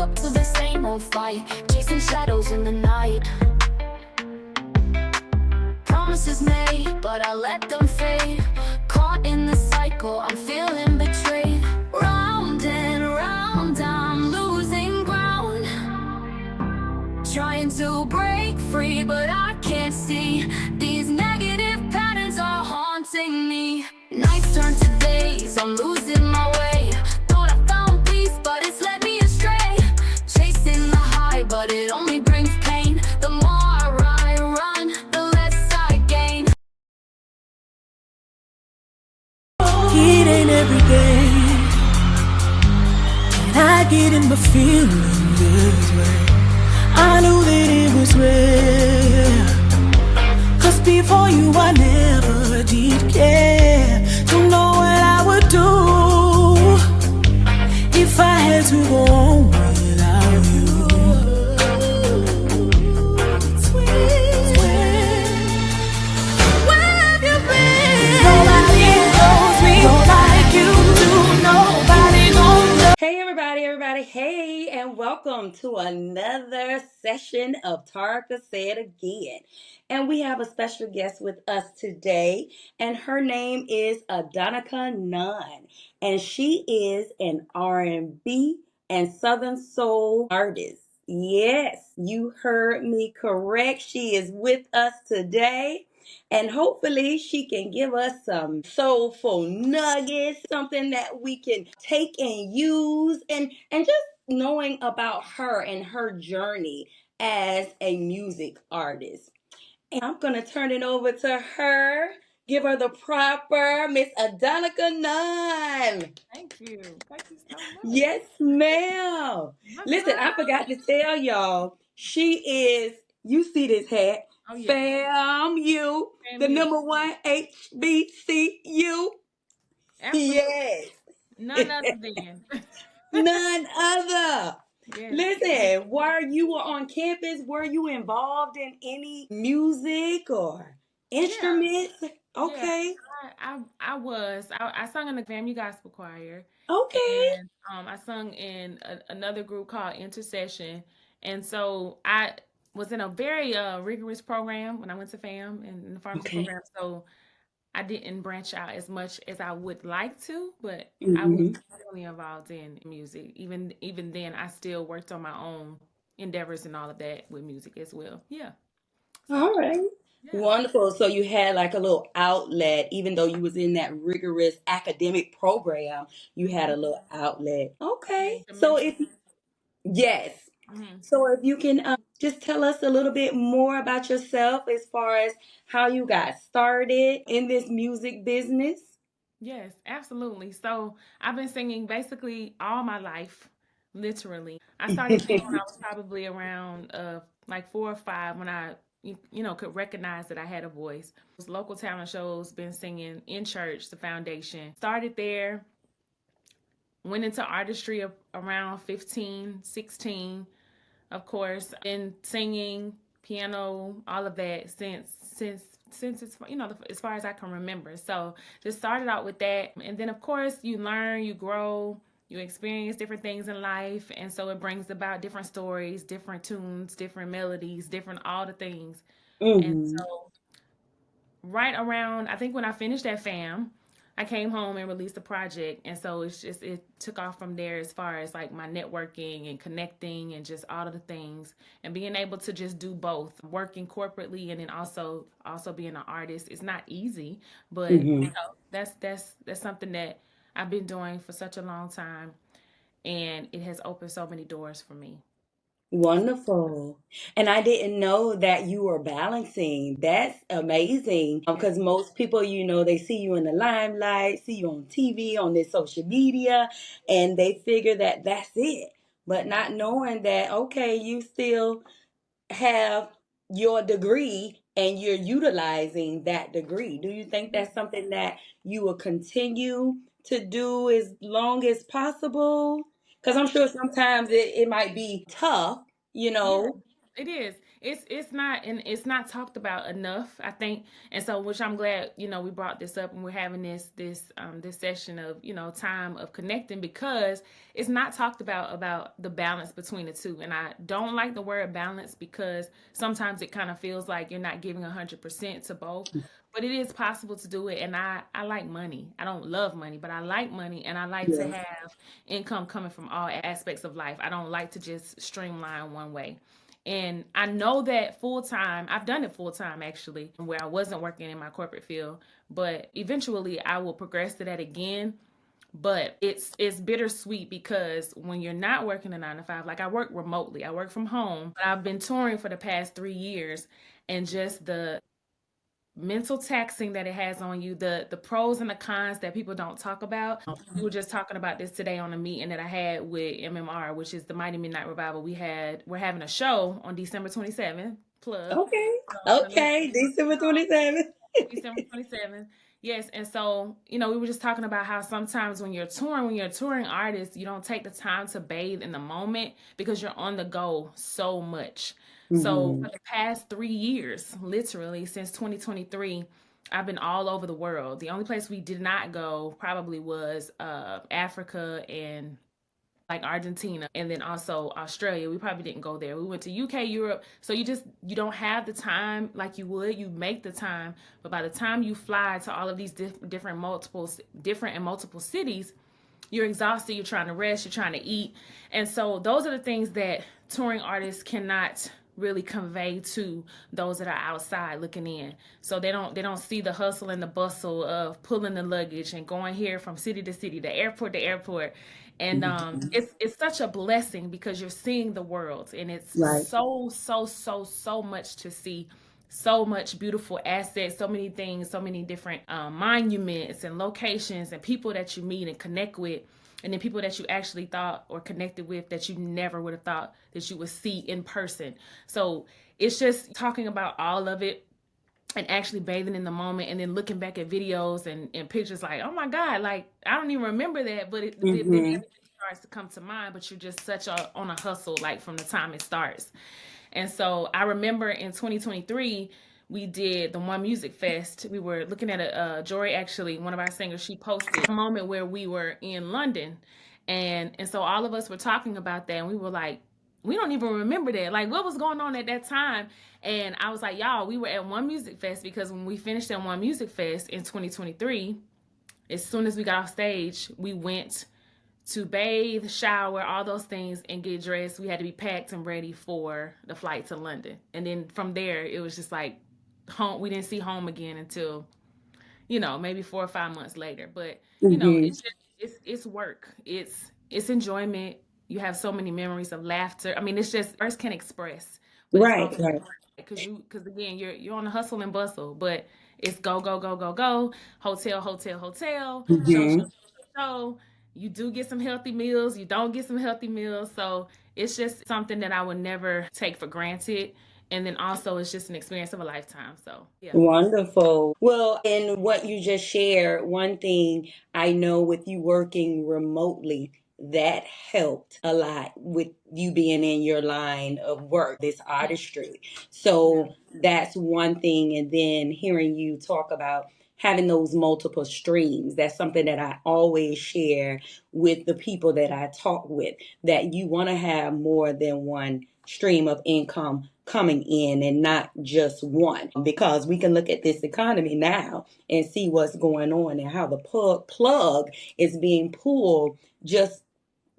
up to the same old fight, chasing shadows in the night. Promises made, but I let them fade. Caught in the cycle, I'm feeling betrayed. Round and round, I'm losing ground. Trying to break free, but I can't see. These negative patterns are haunting me. Nights turn to days, I'm losing my way. Thought I found peace, but it's led me astray. Chasing the high, but it only brings pain. The more I run, the less I gain. It ain't every day, and I get in my feeling this way. I knew that it was real, 'cause before you I never did care. Don't know what I would do if I had to go on without you. Where have you been? Nobody knows me like you do. Nobody knows. Hey everybody, hey, and welcome to another session of Tarka Said Again. And we have a special guest with us today, and her name is Adonica Nunn, and she is an R&B and Southern Soul artist. Yes, you heard me correct. She is with us today. And hopefully she can give us some soulful nuggets, something that we can take and use, and just knowing about her and her journey as a music artist. And I'm going to turn it over to her. Give her the proper Miss Adonica Nunn. Thank you. Thank you so much. Yes, ma'am. Listen, I forgot to tell y'all, she is, you see this hat, Oh, yeah. FAMU, the FAMU. number one HBCU. Absolutely. Yes, None other than. none other. Yes. Listen, while you were on campus, were you involved in any music or instruments? Okay, Yeah, I was. I sung in the FAMU gospel choir, okay. and I sung in another group called Intercession, and so I was in a very rigorous program when I went to FAM and in the pharmacy Okay. program. So I didn't branch out as much as I would like to, but I was Mm-hmm. really involved in music. Even then, I still worked on my own endeavors and all of that with music as well. Yeah. So All right. yeah. Wonderful. So you had like a little outlet, even though you was in that rigorous academic program, you had Hmm. a little outlet. Yeah. Okay. The So mental. if yes. Hmm. So if you can just tell us a little bit more about yourself as far as how you got started in this music business. Yes, absolutely. So I've been singing basically all my life, literally. I started singing when I was probably around like 4 or 5 when I could recognize that I had a voice. Those local talent shows, been singing in church, the foundation. Started there, went into artistry around 15, 16. Of course, been singing, piano, all of that since it's as far as I can remember. So just started out with that, and then of course you learn, you grow, you experience different things in life, and so it brings about different stories, different tunes, different melodies, different all the things. And Mm-hmm. so right around, I think when I finished at FAM, I came home and released a project, and so it took off from there as far as like my networking and connecting and just all of the things and being able to just do both, working corporately and then also being an artist. It's not easy, but Mm-hmm. that's something that I've been doing for such a long time, and it has opened so many doors for me. Wonderful. And I didn't know that you were balancing. That's amazing. Yeah. Because most people, they see you in the limelight, see you on TV, on their social media, and they figure that that's it. But not knowing that, okay, you still have your degree and you're utilizing that degree. Do you think that's something that you will continue to do as long as possible? Because I'm sure sometimes it might be tough, you Yeah, know. it is. It's not, and it's not talked about enough, I think. And so, which I'm glad, we brought this up and we're having this session of, time of connecting, because it's not talked about the balance between the two. And I don't like the word balance, because sometimes it kind of feels like you're not giving 100% to both. But it is possible to do it. And I like money. I don't love money, but I like money, and I like to Yes. have income coming from all aspects of life. I don't like to just streamline one way. And I know that full time, I've done it full time actually, where I wasn't working in my corporate field, but eventually I will progress to that again. But it's bittersweet, because when you're not working a 9 to 5, like I work remotely, I work from home. But I've been touring for the past 3 years, and just the mental taxing that it has on you, the pros and the cons that people don't talk about. We were just talking about this today on a meeting that I had with MMR, which is the Mighty Midnight Revival. We're having a show on December 27th. Plug. Okay. So let me Okay. December 27th. December 27th. Yes, and so, we were just talking about how sometimes when you're a touring artist, you don't take the time to bathe in the moment, because you're on the go so much. So Hmm. for the past 3 years, literally since 2023, I've been all over the world. The only place we did not go probably was Africa and like Argentina, and then also Australia. We probably didn't go there. We went to UK, Europe. So you don't have the time like you would. You make the time, but by the time you fly to all of these different and multiple cities, you're exhausted, you're trying to rest, you're trying to eat. And so those are the things that touring artists cannot really convey to those that are outside looking in. So they don't see the hustle and the bustle of pulling the luggage and going here from city to city, the airport to airport. And it's such a blessing, because you're seeing the world, and it's Right. so much to see, so much beautiful assets, so many things, so many different monuments and locations and people that you meet and connect with, and then people that you actually thought or connected with that you never would have thought that you would see in person. So it's just talking about all of it, and actually bathing in the moment, and then looking back at videos and pictures, like, oh my God, like I don't even remember that, but then Hmm. everything starts to come to mind. But you're just such on a hustle, like from the time it starts. And so I remember in 2023, we did the One Music Fest. We were looking at Jory, actually, one of our singers, she posted a moment where we were in London. And so all of us were talking about that, and we were like, we don't even remember that. Like, what was going on at that time? And I was like, y'all, we were at One Music Fest, because when we finished at One Music Fest in 2023, as soon as we got off stage, we went to bathe, shower, all those things, and get dressed. We had to be packed and ready for the flight to London. And then from there, it was just like home. We didn't see home again until, maybe 4 or 5 months later. But Hmm. it's just it's work. It's enjoyment. You have so many memories of laughter. I mean, it's just words can express, but it's Right. also Right. because again, you're on the hustle and bustle, but it's go go go go go, hotel hotel hotel, show show Hmm. show show. You do get some healthy meals, you don't get some healthy meals. So it's just something that I would never take for granted. And then also, it's just an experience of a lifetime. So yeah. Wonderful. Well, in what you just shared, one thing I know with you working remotely, that helped a lot with you being in your line of work, this Yeah. artistry. Yeah. So that's one thing. And then hearing you talk about having those multiple streams, that's something that I always share with the people that I talk with, that you want to have more than one stream of income coming in and not just one, because we can look at this economy now and see what's going on and how the plug is being pulled just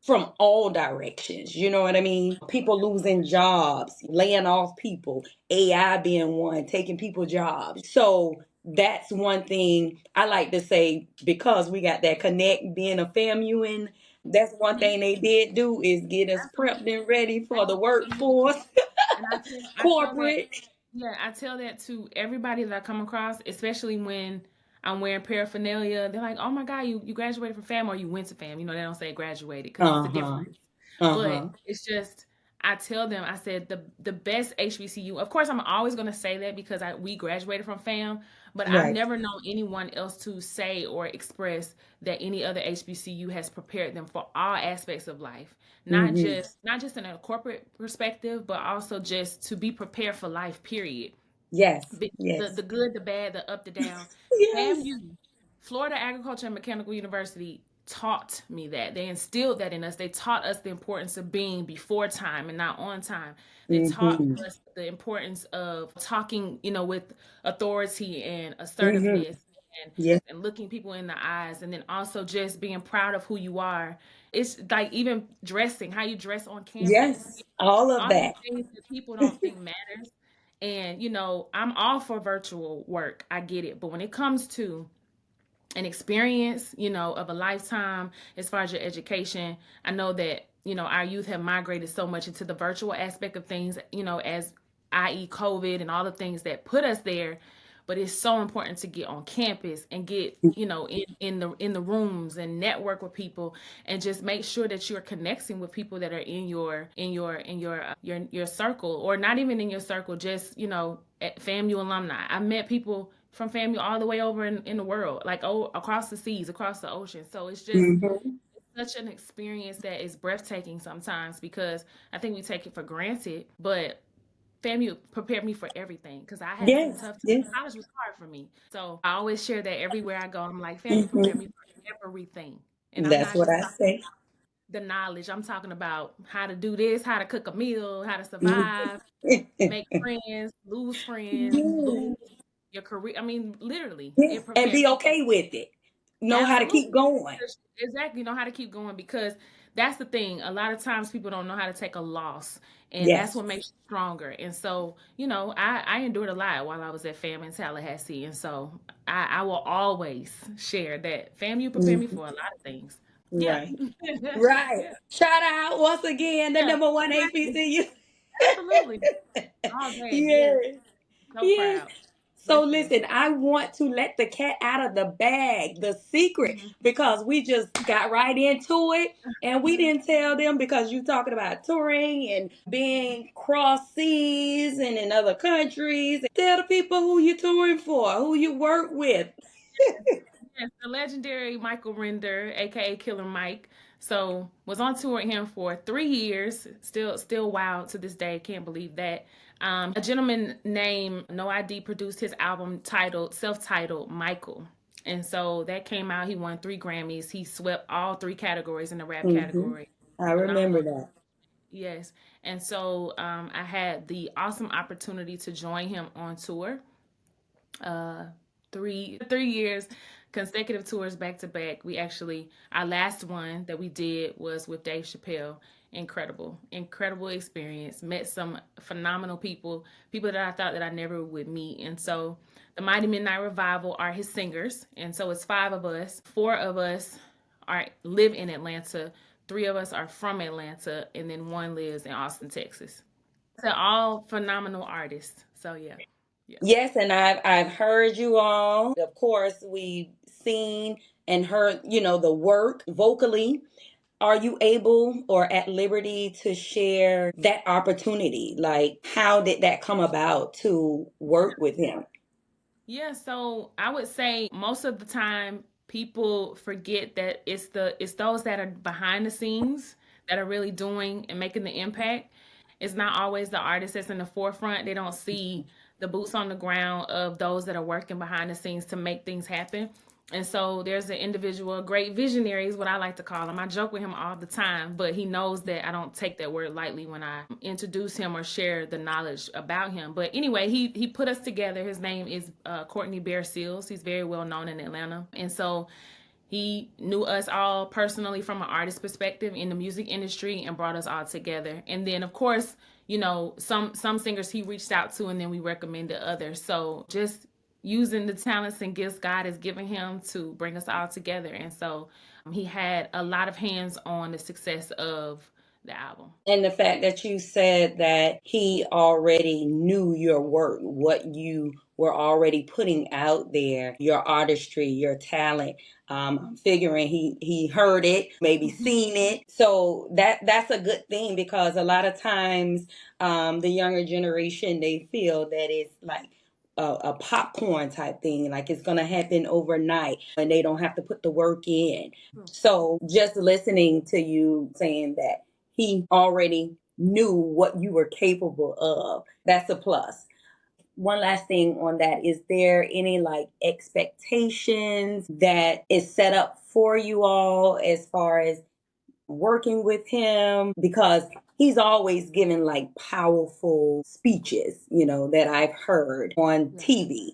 from all directions. You know what I mean? People losing jobs, laying off people, AI being one, taking people jobs. So that's one thing I like to say, because we got that connect, being a FAMU, and that's one Mhm. thing they did do is get us prepped Absolutely. and ready for the Absolutely. workforce, And I tell that, corporate. yeah, I tell that to everybody that I come across, especially when I'm wearing paraphernalia. They're like, "Oh my God, you graduated from FAM, or you went to FAM." They don't say graduated, because it's a Uh-huh. difference. But Uh-huh. it's just, I tell them, I said the best HBCU. Of course, I'm always going to say that because we graduated from FAM, but I've Right. never known anyone else to say or express that any other HBCU has prepared them for all aspects of life, Mm-hmm. not just in a corporate perspective, but also just to be prepared for life. Period. Yes. The Yes. good, the bad, the up, the down. Yes. FAMU, Florida Agriculture and Mechanical University, taught me that. They instilled that in us. They taught us the importance of being before time and not on time. They taught Mm-hmm. us the importance of talking, with authority and Mm-hmm. assertiveness and Yes. and looking people in the eyes, and then also just being proud of who you are. It's like even dressing, how you dress on campus, Yes. All of all these that. things that people don't think matters. And I'm all for virtual work. I get it. But when it comes to an experience, of a lifetime as far as your education, I know that, our youth have migrated so much into the virtual aspect of things, as i.e. COVID and all the things that put us there. But it's so important to get on campus and get, in the rooms and network with people and just make sure that you're connecting with people that are in your circle, or not even in your circle, just, at FAMU alumni. I met people from FAMU all the way over in the world, like, across the seas, across the ocean. So it's just Mm-hmm. such an experience that is breathtaking sometimes, because I think we take it for granted. But FAMU prepared me for everything, because I had some Yes. tough times. Yes. College was hard for me. So I always share that everywhere I go. I'm like, FAMU prepared Mm-hmm. me for everything. And I'm That's not what just I talking say. the knowledge. I'm talking about how to do this, how to cook a meal, how to Mhm. survive, make friends, Yes. lose your career. I mean, literally, Yes. it And prepared be me. okay with it. Know how to keep Absolutely. going. Exactly. Know how to keep going, because that's the thing. A lot of times people don't know how to take a loss, and that's Yes. what makes you stronger. And so, I endured a lot while I was at FAM in Tallahassee. And so I will always share that FAMU prepared me Mhm. for a lot of things. Yeah. Right. Right. Yeah. Shout out once again the Yeah. number one Exactly. HBCU. Absolutely. All day. Yes. Yes. So Yes. proud. So Literally. listen, I want to let the cat out of the bag, the secret, Mhm. because we just got right into it and we didn't tell them because you talking about touring and being cross seas and in other countries. Tell the people who you touring for, who you work with. Yes, the legendary Michael Render, aka Killer Mike. So was on tour with him for 3 years. Still wild to this day. Can't believe that. A gentleman named No ID produced his album self-titled Michael. And so that came out. He won 3 Grammys. He swept all 3 categories in the rap Hmm. category. I Phenomenal. remember that. Yes. And so I had the awesome opportunity to join him on tour. uh 3 years, consecutive tours back to back. Our last one that we did was with Dave Chappelle. Incredible experience. Met some phenomenal people that I thought that I never would meet. And so the Mighty Midnight Revival are his singers, and so it's 5 of us. 4 of us are live in Atlanta, 3 of us are from Atlanta, and then one lives in Austin, Texas. They're all phenomenal artists. So yeah. Yeah. Yes, and I've heard you all. Of course, we've seen and heard, the work vocally. Are you able or at liberty to share that opportunity? Like, how did that come about to work with him? Yeah, so I would say most of the time people forget that it's those that are behind the scenes that are really doing and making the impact. It's not always the artist that's in the forefront. They don't see the boots on the ground of those that are working behind the scenes to make things happen. And so there's an individual, a great visionary is what I like to call him. I joke with him all the time, but he knows that I don't take that word lightly when I introduce him or share the knowledge about him. But anyway, he put us together. His name is Courtney Bear Seals. He's very well known in Atlanta. And so he knew us all personally from an artist perspective in the music industry and brought us all together. And then, of course, some singers he reached out to, and then we recommended others. So just using the talents and gifts God has given him to bring us all together. And so he had a lot of hands on the success of the album. And the fact that you said that he already knew your work, what you were already putting out there your artistry, your talent. I'm figuring he heard it, maybe seen it. So that's a good thing, because a lot of times the younger generation, they feel that it's like a popcorn type thing, like it's gonna happen overnight and they don't have to put the work in. So just listening to you saying that he already knew what you were capable of, that's a plus. One last thing on that, is there any like expectations that is set up for you all as far as working with him? Because he's always given like powerful speeches, that I've heard on Yeah. TV.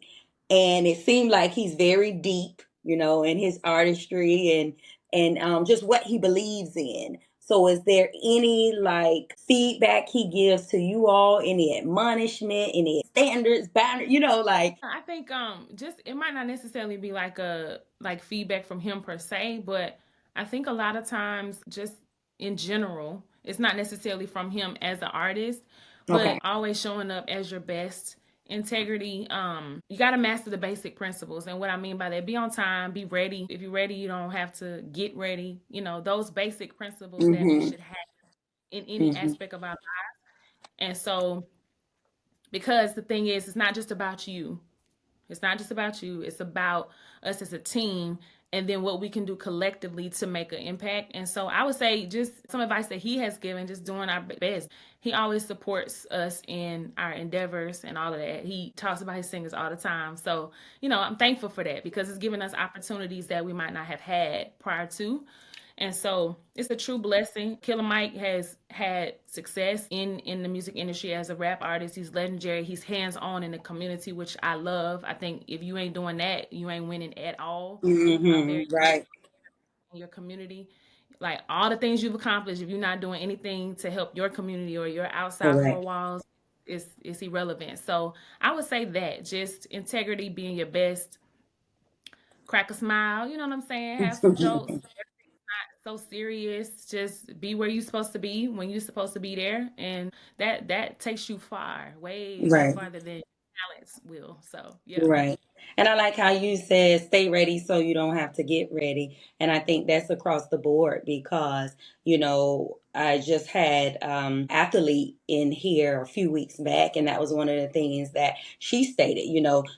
And it seemed like he's very deep, in his artistry and just what he believes in. So is there any like feedback he gives to you all, any admonishment, any standards, boundaries, like I think just it might not necessarily be like a like feedback from him per se, but I think a lot of times just in general, it's not necessarily from him as an artist, okay. but always showing up as your best. Integrity, you got to master the basic principles. And what I mean by that, be on time, be ready. If you're ready, you don't have to get ready. Those basic principles that we Mhm. should have in any Mhm. aspect of our life. And so, because the thing is, it's not just about you. It's not just about you. It's about us as a team, and then what we can do collectively to make an impact. And so I would say just some advice that he has given, just doing our best. He always supports us in our endeavors and all of that. He talks about his singers all the time. So, I'm thankful for that, because it's giving us opportunities that we might not have had prior to. And so it's a true blessing. Killer Mike has had success in the music industry as a rap artist. He's legendary. He's hands on in the community, which I love. I think if you ain't doing that, you ain't winning at all. Very Right. in your community. Like all the things you've accomplished, if you're not doing anything to help your community or your outside four Correct. walls, it's irrelevant. So I would say that just integrity, being your best, crack a smile, you know what I'm saying? Have some jokes, so serious. Just be where you're supposed to be when you're supposed to be there, and that takes you far, way Right. farther than talents will. So yeah. Right. And I like how you said stay ready so you don't have to get ready. And I think that's across the board, because, I just had athlete in here a few weeks back, and that was one of the things that she stated,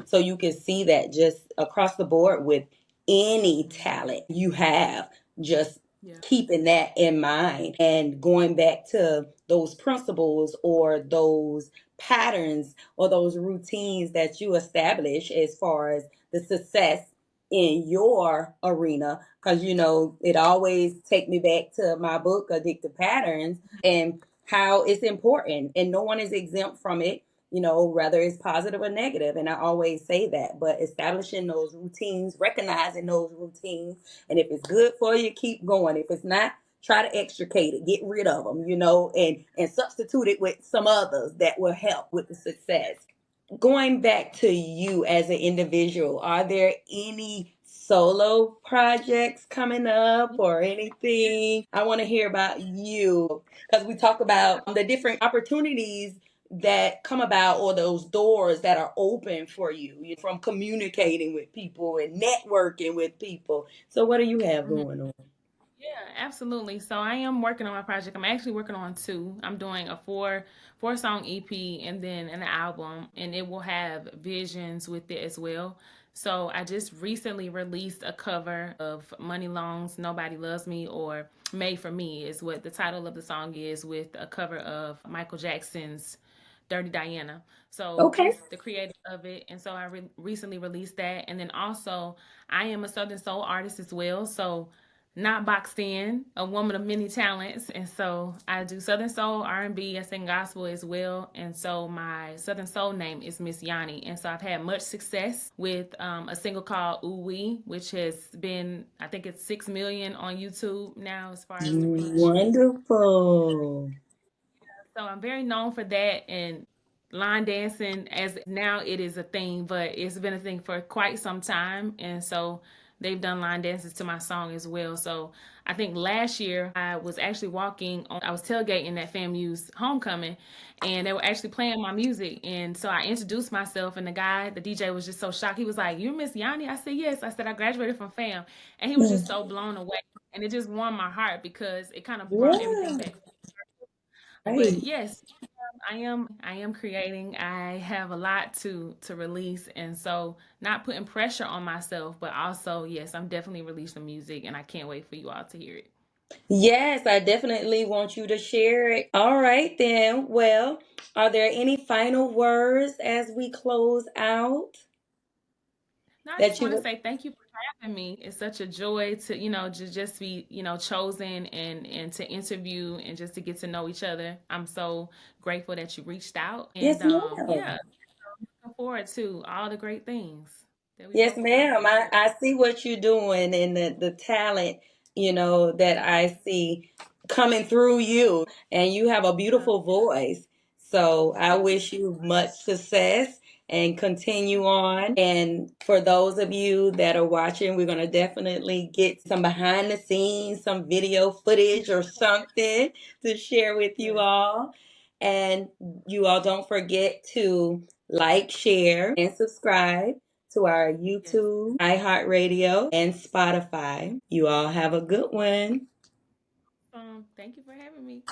so you can see that just across the board with any talent you have, just Yeah. keeping that in mind and going back to those principles or those patterns or those routines that you establish as far as the success in your arena. Because it always take me back to my book Addictive Patterns, and how it's important and no one is exempt from it, whether it's positive or negative. And I always say that, but establishing those routines, recognizing those routines, and if it's good for you, keep going. If it's not, try to extricate it, get rid of them, and substitute it with some others that will help with the success. Going back to you as an individual, are there any solo projects coming up or anything? I want to hear about you, because we talk about the different opportunities that come about, or those doors that are open for you, from communicating with people and networking with people. So what do you have Mhm. going on? Yeah, absolutely. So I am working on my project. I'm actually working on two. I'm doing a four song EP and then an album, and it will have visions with it as well. So I just recently released a cover of Money Long's Nobody Loves Me, or Made for Me is what the title of the song is, with a cover of Michael Jackson's Dirty Diana. So Okay. just the creator of it. And so I recently released that. And then also, I am a Southern Soul artist as well. So not boxed in, a woman of many talents. And so I do Southern Soul, R&B, I sing gospel as well. And so my Southern Soul name is Ms.Yanni. And so I've had much success with a single called Ooh Wee, which has been, I think it's 6 million on YouTube now as far as the reach. Wonderful. So I'm very known for that, and line dancing, as now it is a thing, but it's been a thing for quite some time. And so they've done line dances to my song as well. So I think last year I was actually I was tailgating at FAMU's homecoming, and they were actually playing my music. And so I introduced myself, and the DJ was just so shocked. He was like, "You're Ms.Yanni?" I said, "Yes." I said, "I graduated from FAM," and he was just so blown away. And it just warmed my heart because it kind of brought everything Yeah, back. But right. yes, I am creating. I have a lot to release, and so not putting pressure on myself, but also yes, I'm definitely releasing music, and I can't wait for you all to hear it. Yes, I definitely want you to share it. All right, then. Well, are there any final words as we close out No, I that just you want to would? say thank you for having me. It's such a joy to just be chosen and to interview and just to get to know each other. I'm so grateful that you reached out, and Yes, ma'am. yeah, looking forward to all the great things that we Yes, both are going to ma'am. do together. I see what you're doing and the talent, that I see coming through you. And you have a Uh, beautiful voice. So I thank you. wish you much success and continue on. And for those of you that are watching, we're going to definitely get some behind the scenes, some video footage or something to share with you Yes. all. And you all don't forget to like, share, and subscribe to our Yes. YouTube, iHeartRadio, and Spotify. You all have a good one. Thank you for having me.